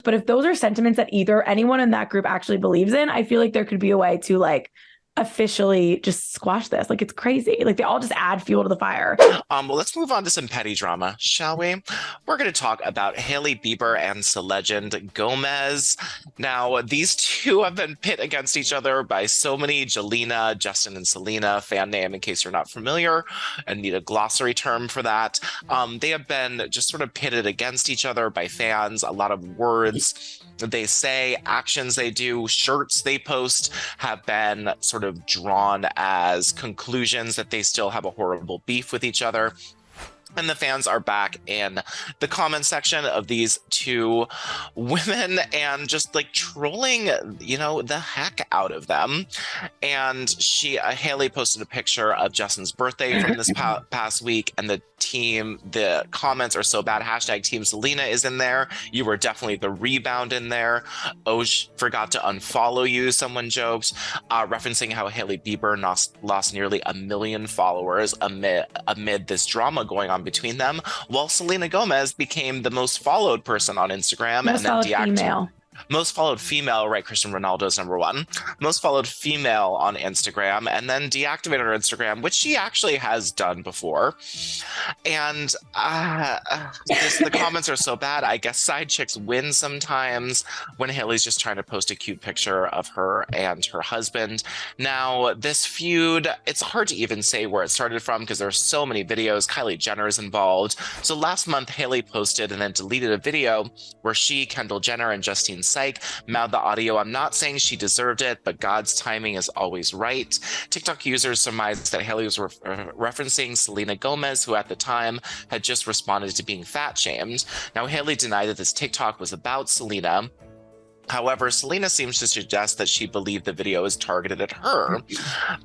But if those are sentiments that either anyone in that group actually believes in, I feel like there could be a way to like officially just squash this. Like, it's crazy. Like, they all just add fuel to the fire. Well, let's move on to some petty drama, shall we? We're going to talk about Hailey Bieber and Selena Gomez. Now, these two have been pit against each other by so many. Jelena, Justin, and Selena, fan name in case you're not familiar and need a glossary term for that. They have been just sort of pitted against each other by fans. A lot of words they say, actions they do, shirts they post have been sort of drawn as conclusions that they still have a horrible beef with each other. And the fans are back in the comment section of these two women and just like trolling, the heck out of them. And Hailey posted a picture of Justin's birthday from this past week, and the comments are so bad. Hashtag Team Selena is in there. You were definitely the rebound in there. Oh, forgot to unfollow you, someone joked, referencing how Hailey Bieber lost nearly 1 million followers amid this drama going on between them, while Selena Gomez became the most followed person on Instagram Most and then female. Most followed female, right? Cristiano Ronaldo's number one. Most followed female on Instagram, and then deactivated her Instagram, which she actually has done before. And the comments are so bad. I guess side chicks win sometimes when Hailey's just trying to post a cute picture of her and her husband. Now, this feud, it's hard to even say where it started from because there's so many videos. Kylie Jenner is involved. So last month, Hailey posted and then deleted a video where she, Kendall Jenner, and Justine Psych mouthed the audio. I'm not saying she deserved it, but God's timing is always right. TikTok users surmised that Hailey was referencing Selena Gomez, who at the time had just responded to being fat shamed. Now, Hailey denied that this TikTok was about Selena. However, Selena seems to suggest that she believed the video is targeted at her,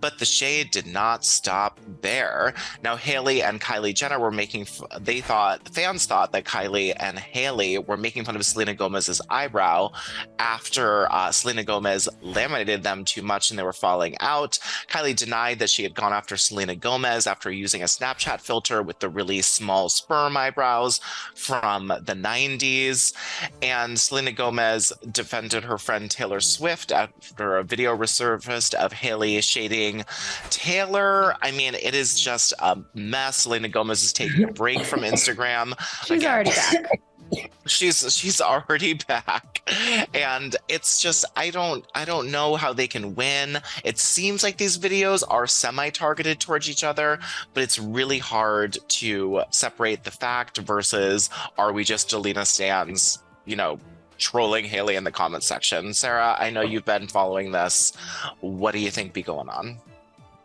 but the shade did not stop there. Now, Hailey and Kylie Jenner were fans thought that Kylie and Hailey were making fun of Selena Gomez's eyebrow after Selena Gomez laminated them too much and they were falling out. Kylie denied that she had gone after Selena Gomez after using a Snapchat filter with the really small sperm eyebrows from the 90s. And Selena Gomez defended her friend Taylor Swift after a video resurfaced of Hailey shading Taylor. I mean, it is just a mess. Selena Gomez is taking a break from Instagram. She's already back. She's already back, and it's just I don't know how they can win. It seems like these videos are semi-targeted towards each other, but it's really hard to separate the fact versus are we just Jelena stans, trolling Hailey in the comment section. Sarah, I know you've been following this. What do you think be going on?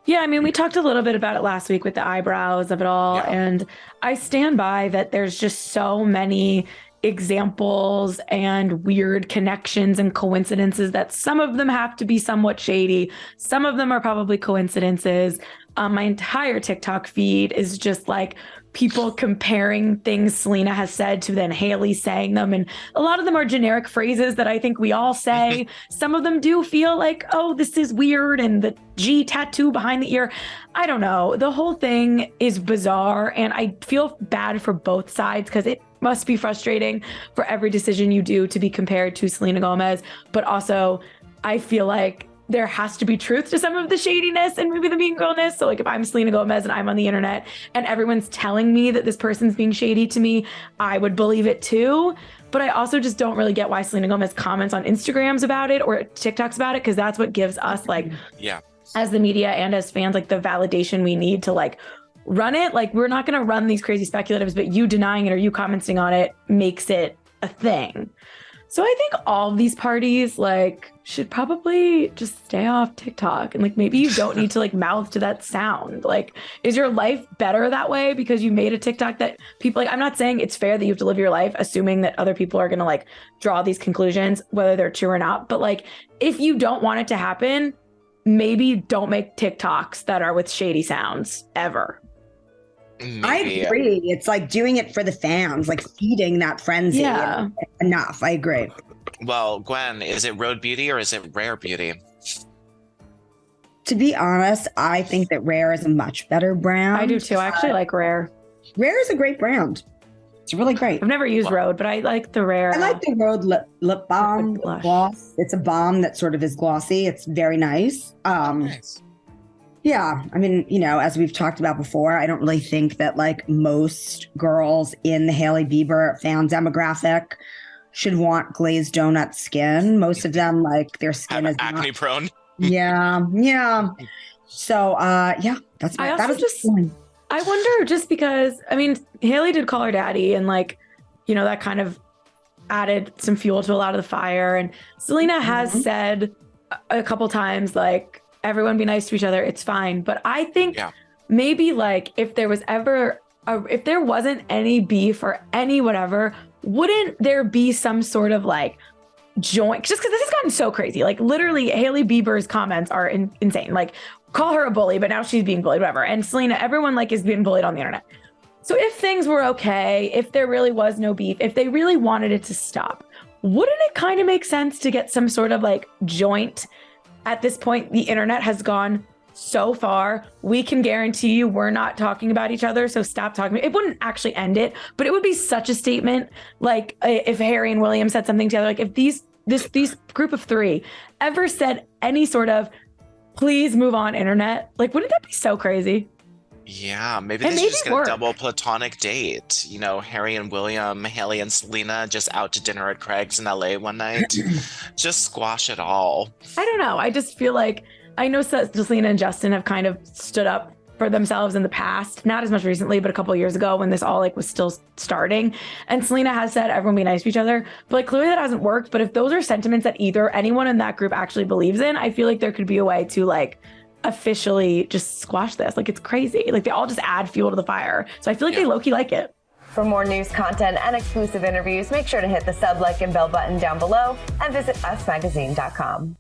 Yeah, I mean, we talked a little bit about it last week with the eyebrows of it all. Yeah. And I stand by that there's just so many examples and weird connections and coincidences that some of them have to be somewhat shady. Some of them are probably coincidences. My entire TikTok feed is just like people comparing things Selena has said to then Hailey saying them. And a lot of them are generic phrases that I think we all say. Some of them do feel like, oh, this is weird. And the G tattoo behind the ear. I don't know. The whole thing is bizarre. And I feel bad for both sides because it must be frustrating for every decision you do to be compared to Selena Gomez. But also, I feel like there has to be truth to some of the shadiness and maybe the mean girlness. So like if I'm Selena Gomez and I'm on the internet and everyone's telling me that this person's being shady to me, I would believe it too. But I also just don't really get why Selena Gomez comments on Instagrams about it or TikToks about it, because that's what gives us as the media and as fans, like the validation we need to like run it. Like we're not going to run these crazy speculatives, but you denying it or you commenting on it makes it a thing. So I think all of these parties like should probably just stay off TikTok, and like maybe you don't need to like mouth to that sound. Like, is your life better that way because you made a TikTok that people like? I'm not saying it's fair that you have to live your life assuming that other people are going to like draw these conclusions, whether they're true or not. But like, if you don't want it to happen, maybe don't make TikToks that are with shady sounds ever. Maybe. I agree. It's like doing it for the fans, like feeding that frenzy. Yeah. Enough. I agree. Well, Gwen, is it Road Beauty or is it Rare Beauty? To be honest, I think that Rare is a much better brand. I do too. I actually like Rare. Rare is a great brand. It's really great. I've never used Rhode, but I like the rare. I like the Rhode lip balm blush. gloss. It's a balm that sort of is glossy. It's very nice. Nice. Yeah, I mean, you know, as we've talked about before, I don't really think that like most girls in the Hailey Bieber fan demographic should want glazed donut skin. Most of them, like their skin is acne prone. Yeah. So, yeah, that's my. That was just. I wonder, just because, I mean, Hailey did call her daddy, and like, you know, that kind of added some fuel to a lot of the fire. And Selena has said a couple times, like, everyone be nice to each other. It's fine. But I think maybe like if there was ever, if there wasn't any beef or any whatever, wouldn't there be some sort of like joint? Just because this has gotten so crazy. Like literally Hailey Bieber's comments are insane. Like call her a bully, but now she's being bullied, whatever. And Selena, everyone like is being bullied on the internet. So if things were okay, if there really was no beef, if they really wanted it to stop, wouldn't it kind of make sense to get some sort of like joint? At this point, the internet has gone so far. We can guarantee you we're not talking about each other. So stop talking. It wouldn't actually end it, but it would be such a statement. Like if Harry and William said something together, like if these group of three ever said any sort of please move on internet, like wouldn't that be so crazy? Yeah, maybe they should just get a double platonic date. You know, Harry and William, Hailey and Selena just out to dinner at Craig's in LA one night. Just squash it all. I don't know. I just feel like I know Selena and Justin have kind of stood up for themselves in the past, not as much recently, but a couple of years ago when this all like was still starting. And Selena has said everyone be nice to each other, but like clearly that hasn't worked. But if those are sentiments that either anyone in that group actually believes in, I feel like there could be a way to like officially just squash this. Like it's crazy. Like they all just add fuel to the fire. So I feel like they low-key like it. For more news content and exclusive interviews, make sure to hit the sub, like, and bell button down below and visit usmagazine.com.